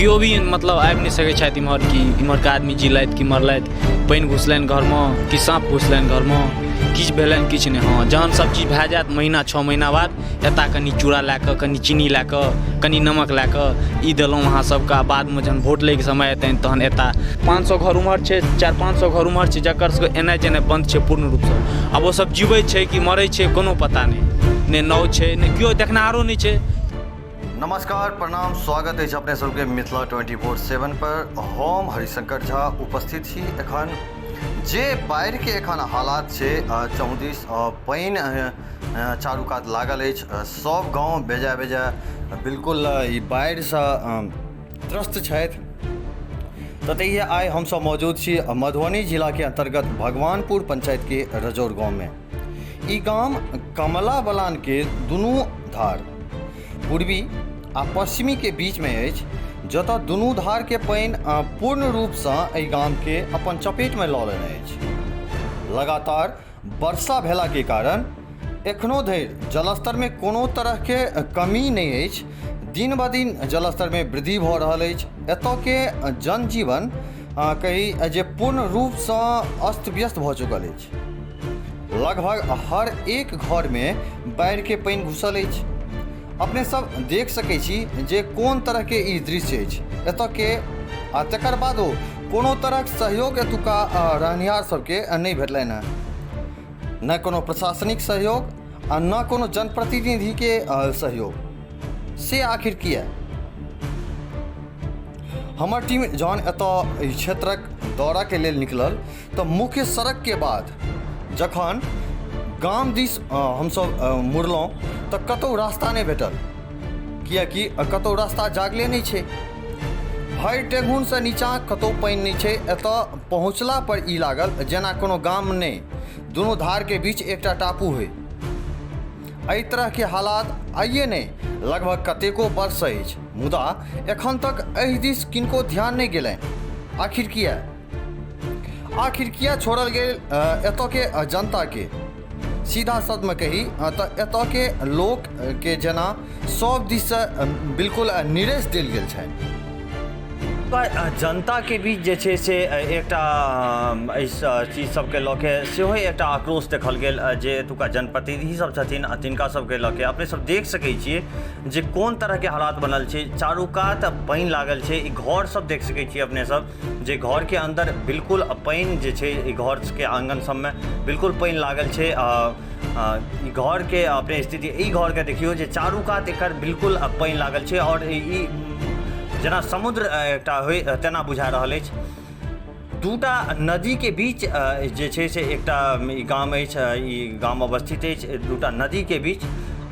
केओ भी मतलब आबि नहीं सकै छथि इम्हर कि इम्हरका आदमी जिलथि कि मरलथि, पानि घुसलनि घरमे कि साँप घुसलनि घरमे, किछु भेलनि किछु नहि। हाँ, जहन सब चीज भए जायत महीना 6 महीना बाद एता कनि चूड़ा लए कऽ, कनि चीनी लए कऽ, कनि नमक लए कऽ ई देलहुँ अहाँ सबके। बादमे जहन वोट लैके समय एतनि तहन एता 500 घर उम्हर छै, 400-500 घर उम्हर छै जकर सबके एनाइ जेनाइ बन्द छै पूर्ण रूपसँ। आब ओ सब जीवै छै कि मरै छै कोनो पता नहि नाव छै नहि केओ देखनाहारो नहीं छै। नमस्कार, प्रणाम, स्वागत है अपने सबके मिथिला 24/7 पर। हम हरिशंकर झा उपस्थित छी एखन जे बाढ़ि के एखन हालात छै। 34 पानि चारू कात लागल अछि। सब गाँव बेजा बेजा बिल्कुल ई बाढ़िसँ त्रस्त छथि। ततहिए आइ हमसब मौजूद छी मधुबनी जिला के अंतर्गत भगवानपुर पंचायत के रजौर गाँव में। ई गाम कमला बलान के दुनू धार पूर्वी आ पश्चिमी के बीच में अछि, जतऽ दुनू धार के पानि पूर्ण रूपसँ एहि गाम के अपन चपेट में लऽ लेने अछि। लगातार वर्षा भेला के कारण एखनो धरि जलस्तर में कोनो तरह के कमी नहीं अछि। दिन ब दिन जलस्तर में वृद्धि भऽ रहल अछि। एतऽ के जनजीवन कही जे पूर्ण रूपसँ अस्त व्यस्त भऽ चुकल अछि। लगभग हर एक घर में बाढ़ि के पानि घुसल अछि। अपने सब देख सकै छी जे कोन तरह के ई दृश्य अछि एतऽ के। आ तकर बादो कोनो तरहक सहयोग एतुका रहनिहार सबके नहि भेटलनि हँ, न कोनो प्रशासनिक सहयोग आ न कोनो जनप्रतिनिधि के सहयोग। से आखिर किया? हमर टीम जहन एतऽ ई क्षेत्रक दौरा के लेल निकलल तऽ मुख्य सड़क के बाद जखन गाम दिस हमसब मुड़लहुँ तऽ कतहु रास्ता नहि भेटल, किएकि कतहु रास्ता जागले नहि छै। भरि टेघुनसँ नीचाँ कतहु पानि नहि छै। एतऽ पहुँचला पर ई लागल जेना कोनो गाम नहि, दुनू धार के बीच एकटा टापू होइ। एहि तरह के हालात आइए नहि लगभग कतेको वर्ष अछि, मुदा एखन तक एहि दिस किनको ध्यान नहि गेलनि। आखिर किया छोड़ल गेल एतऽ के जनता के? सीधा शब्द में कही तऽ एतऽ के लोक के जेना सब दिससँ बिल्कुल निरेश देल गेल छनि। जनता के बीच जे छै से एकटा चीज सबके लऽ के सेहो एकटा आक्रोश देखल गेल जे एतुका जनप्रतिनिधि सब छथिन तिनका सबके लऽ के। अपने सब देख सकै छियै जे कोन तरह के हालात बनल छै। चारू कात पानि लागल छै। ई घर सब देख सकै छियै अपने सब जे घर के अंदर बिल्कुल पानि जे छै, ई घर के आंगन सब में बिल्कुल पानि लागल छै। ई घर के अपने स्थिति, ई घर के देखियो जे चारू कात एकर बिल्कुल पानि लागल छै और ई जेना समुद्र एकटा होइ तेना बुझा रहल अछि। दूटा नदी के बीच जे छै से एकटा ई गाम अछि, ई गाम अवस्थित अछि दूटा नदी के बीच,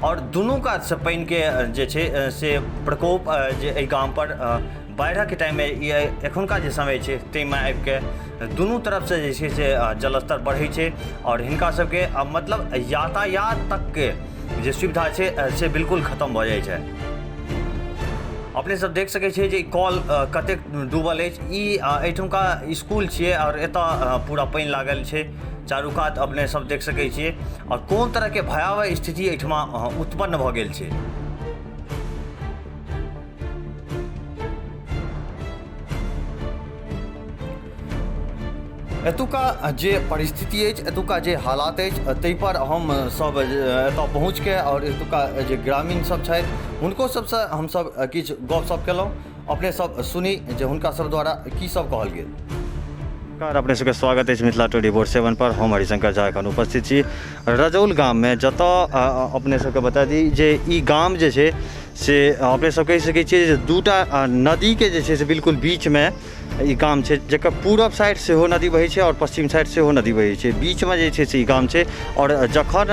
और दुनू कात से पानि के जे छै से प्रकोप जे एहि गाम पर बाढ़िक टाइम में एखुनका जे समय छै ताहिमे आबि के दुनू तरफ से जे छै से जलस्तर बढ़ै छै और हिनका सबके मतलब यातायात तक के जे सुविधा छै से बिल्कुल खत्म भऽ जाइ छै। अपने सब देख सकै छियै जे कॉल कतेक डूबल अछि। ई एहिठुमका स्कूल छियै और एतऽ पूरा पानि लागल छै चारू कात अपने सब देख सकै छियै, और कोन तरह के भयावह स्थिति एहिठमा उत्पन्न भऽ गेल छै। एतुका जे परिस्थिति अछि, एतुका जे हालात अछि, ताहि पर हम सब एतऽ पहुँच के और एतुका जे ग्रामीण सब छथि हुनको सबसँ हमसब किछु गपशप केलहुँ। अपने सब सुनी जे हुनका सब द्वारा की सब कहल गेल। नमस्कार, अपने सबके स्वागत अछि मिथिला 24/7 पर। हम हरिशंकर झा एखन उपस्थित छी रजौल गाम में, जतऽ अपने सबके बता दी जे ई गाम जे छै से अपने सब कहि सकै छियै जे दूटा नदी के जे छै से बिल्कुल बीच में ई गाम छै, जकर पूरब साइड सेहो नदी बहै छै और पश्चिम साइड सेहो नदी बहै छै। बीच में जे छै से ई गाम छै और जखन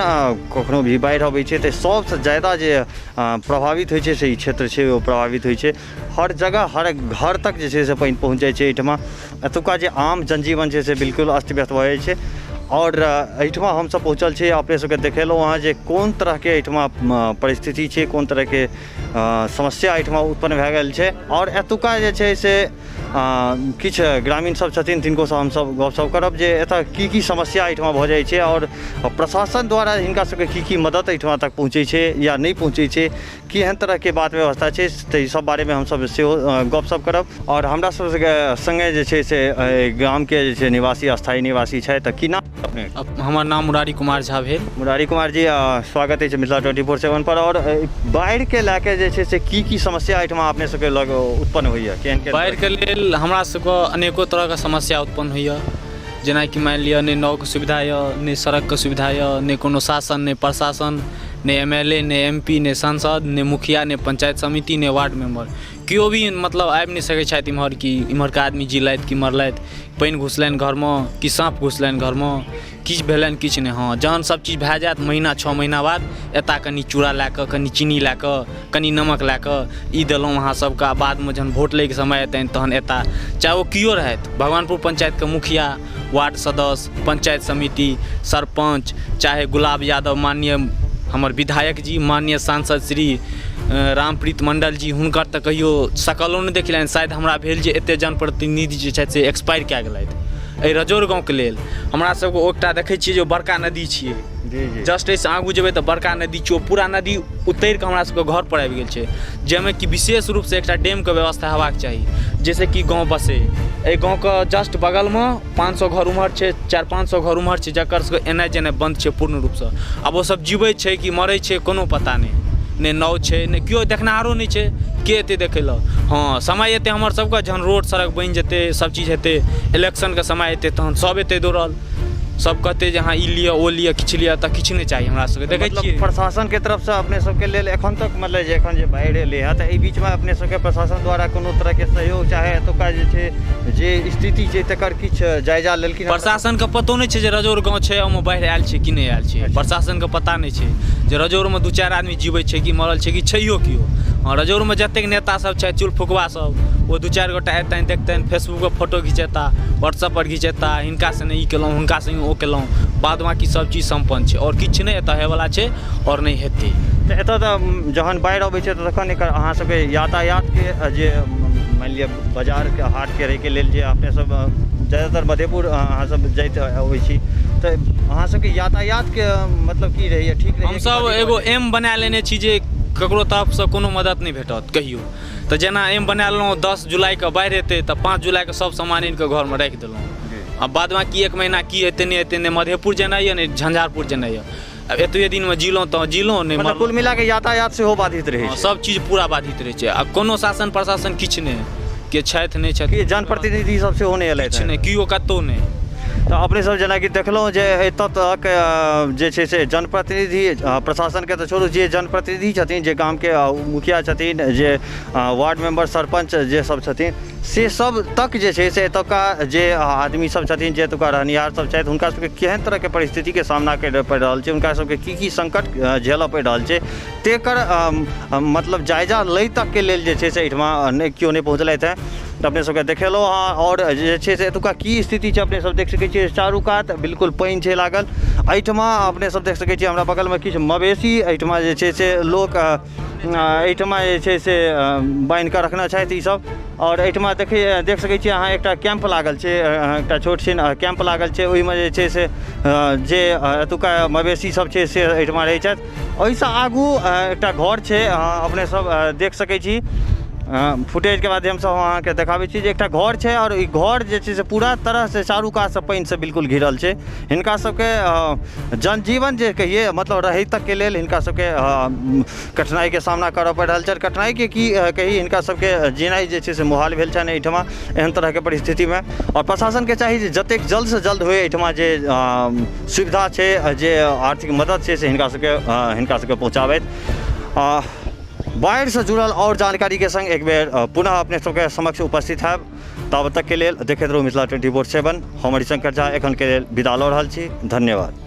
कखनो भी बाढ़ि अबै छै तऽ सबसँ ज्यादा जे प्रभावित होइ छै से ई क्षेत्र छै ओ प्रभावित होइ छै। हर जगह हर घर तक जे छै से पानि पहुँच जाइ छै एहिठमा। एतुका जे आम जनजीवन छै से बिल्कुल अस्त व्यस्त भऽ जाइ छै और एहिठमा हमसब पहुँचल छी। अपने सबके देखेलहुँ अहाँ जे कोन तरहके एहिठमा परिस्थिति छै, कोन तरहके समस्या एहिठमा उत्पन्न भए गेल छै। और एतुका जे छै से किछु ग्रामीण सब छथिन तिनको सँ हमसब गपशप करब जे एतऽ की समस्या एहिठाम भऽ जाइ छै और प्रशासन द्वारा हिनका सबके की मदद एहिठाम तक पहुँचै छै या नहि पहुँचै छै, केहन तरहके बात व्यवस्था छै, तऽ ई सब बारेमे हमसब सेहो गपशप करब। और हमरा सबके संगे जे छै से गामके जे छै निवासी स्थायी निवासी छै, तऽ की नाम अपने? हमर नाम मुरारी कुमार झा भेल। मुरारी कुमार जी, स्वागत है मिथिला 24/7 पर। और बाढ़ि के लैके जे छै से की समस्या एहिठाम अपने सबके लग उत्पन्न होइए? बाढ़ि के लेल हमरा सबके अनेको तरहके समस्या उत्पन्न होइए, जेनाकि मानि लिअ नहि नावके सुविधा यऽ, नहि सड़कके सुविधा यऽ, नहि कोनो शासन, नहि प्रशासन, नहि MLA, नहि MP, नहि सांसद, नहि मुखिया, नहि पंचायत समिति, नहि वार्ड मेंबर, केओ भी मतलब आबि नहि सकै छथि इम्हर कि इम्हरका आदमी जिलथि कि मरलथि, पानि घुसलनि घरमे कि साँप घुसलनि घरमे, किछु भेलनि किछु नहि। हँ, जहन सब चीज भए जायत महीना 6 महीना बाद एता कनि चूड़ा लए कऽ, कनि चीनी लए कऽ, कनि नमक लए कऽ ई देलहुँ अहाँ सबके। बादमे जहन वोट लैके समय एतनि तहन एता, चाहे ओ केओ रहथि, भगवानपुर पंचायतके मुखिया, वार्ड सदस्य, पंचायत समिति, सरपंच, चाहे गुलाब यादव, माननीय हमर विधायक जी, माननीय सांसद श्री रामप्रीत मंडल जी, हुनकर तऽ कहियो शकलो नहि देखलनि। शायद हमरा भेल जे एतेक जनप्रतिनिधि जे छथि से एक्सपायर कए गेलथि। एहि रजौर गाँवके लेल हमरा सबके एकटा देखै छियै जे बड़का नदी छियै, जस्ट एहिसँ आगू जेबै तऽ बड़का नदी छै, ओ पूरा नदी उतरि कऽ हमरा सबके घर पर आबि गेल छै, जाहिमे कि विशेष रूपसँ एकटा डैमके व्यवस्था हेबाक चाही, जाहिसँ कि गाँव बसे। एहि गाँवके जस्ट बगलमे 500 घर उम्हर छै, 400-500 घर उम्हर छै, जकर सबके एनाइ जेनाइ बन्द छै पूर्ण रूपसँ। आब ओ सब जीबै छै कि मरै छै कोनो पता नहि नाव छै, नहि केओ देखनाहारो नहि छै, के एतै देखै लए। हाँ, समय एतै हमर सबके, जहन रोड सड़क बनि जेतै, सब चीज हेतै, इलेक्शनके समय एतै तहन सब एतै दौड़ल, सब कहते जे हाँ ई लिअ ओ लिअ, किछु लिअ, तऽ किछु नहीं चाहिए हमरा सबके। देखै छियै प्रशासन के तरफ से अपने सबके लेल एखन तक मतलब जे एखन जे बाढ़ि एलै हँ, तऽ एहि बीचमे अपने सबके प्रशासन द्वारा कोनो तरहके सहयोग चाहे एतुका जे छै जे स्थिति छै तकर किछु जायजा लेलखिन? प्रशासनके पतो नहि छै जे रजौर गाँव छै, ओहिमे बाढ़ि आयल छै कि नहि आयल छै। प्रशासनके पता नहीं छै जे रजौरमे 2-4 आदमी जीबै छै कि मरल छै कि छैयो केओ। हाँ, रजौरमे जतेक नेता सब छै, चुल फुकवा सब, ओ 2-4 गोटा एतनि देखतनि, फेसबुक पर फोटो घिचेता, व्हाट्सएप पर घिचेता, हिनका से ई केलहुँ, हुनका से ओ केलहुँ, बाद बाकी सब चीज सम्पन्न छै और किछु नहि एतऽ हेवला छै और नहीं हेतै। तऽ एतऽ तऽ जहन बाढ़ि अबै छै तऽ तखन एकर अहाँ सबके यातायातके जे मानि लिअ बाजारके हाटके रहैके लेल जे अपने सब ज़्यादातर मधेपुर अहाँ सब जाइत अबै छी, तऽ अहाँ सबके यातायातके मतलब की रहैए? ठीक रहैए? हमसब एगो एम बना लेने छी जे ककरो तरफसँ कोनो मदद नहि भेटत कहियो। तऽ जेना एम बना लेलहुँ 10 जुलाइके बाढ़ि एतै तऽ 5 जुलाइके सब सामान आनिकऽ घरमे राखि देलहुँ। आ बाद बाकी 1 महीना की हेतै नहि हेतै, नहि मधेपुर जेनाइ यऽ नहि झंझारपुर जेनाइ यऽ। अब एतबे दिनमे जीलहुँ तऽ जीलहुँ, नहीं मतलब कुल मिला के यातायात सेहो बाधित रहै छै? सब चीज पूरा बाधित रहै छै। आ कोनो शासन प्रशासन किछु नहि, के छथि नहि छथि, जनप्रतिनिधि सब सेहो नहि एलथि? किछु नहीं, केओ कतहु नहीं। तऽ अपने सब जेना कि देखलहुँ जे एतऽ तक जे छै से जनप्रतिनिधि, प्रशासनके तऽ छोड़ू, जे जनप्रतिनिधि छथिन, जे गामके मुखिया छथिन, जे वार्ड मेंबर, सरपंच जे सब छथिन, से सब तक जे छै से एतुका जे आदमी सब छथिन, जे एतुका रहनिहार सब छथि, हुनका सबके केहन तरहके परिस्थितिके सामना करऽ पड़ि रहल छै, हुनका सबके की संकट झेलऽ पड़ि रहल छै, तेकर मतलब जायजा लै तकके लेल जे छै से एहिठाम केओ नहि पहुँचलथि हैं। तऽ अपने सबके देखेलहुँ हाँ, और जे छै से एतुका की स्थिति छै अपने सब देख सकै छियै। चारू कात बिल्कुल पानि छै लागल। एहिठाम अपने सब देख सकै छियै हमरा बगलमे किछु मवेशी एहिठाम जे छै से लोक एहिठाम जे छै से बान्हि कऽ रखने छथि ई सब। और एहिठाम देख सकै छियै अहाँ एकटा कैंप लागल छै, एकटा छोट छिन कैंप लागल छै, ओहिमे जे छै से जे एतुका मवेशी सब छै से एहिठाम रहै छथि। ओहिसँ आगू एकटा घर छै, अपने सब देख सकै छी, फुटेजके माध्यमसँ हम अहाँके देखाबै छी जे एकटा घर छै, और ई घर जे छै से पूरा तरहसँ चारू कातसँ पानिसँ बिल्कुल घिरल छै। हिनका सबके जनजीवन जे कहिए मतलब रहै तकके लेल हिनका सबके कठिनाइके सामना करऽ पड़ि रहल छै। कठिनाइके की कही, हिनका सबके जीनाइ जे छै से मुहाल भेल छनि एहिठाम एहन तरहके परिस्थितिमे। और प्रशासनके चाही जे जतेक जल्दसँ जल्द होय एहिठाम जे सुविधा छै, जे आर्थिक मदद छै से हिनका सबके पहुँचाबैत। बाढ़ि से जुड़ल और जानकारी के संग एक बेर पुनः अपने सबके समक्ष उपस्थित हैब। तब तक के लेल देखैत रहू मिथिला 24/7। हम हरिशंकर झा एखन के लेल विदा लऽ रहल छी। धन्यवाद।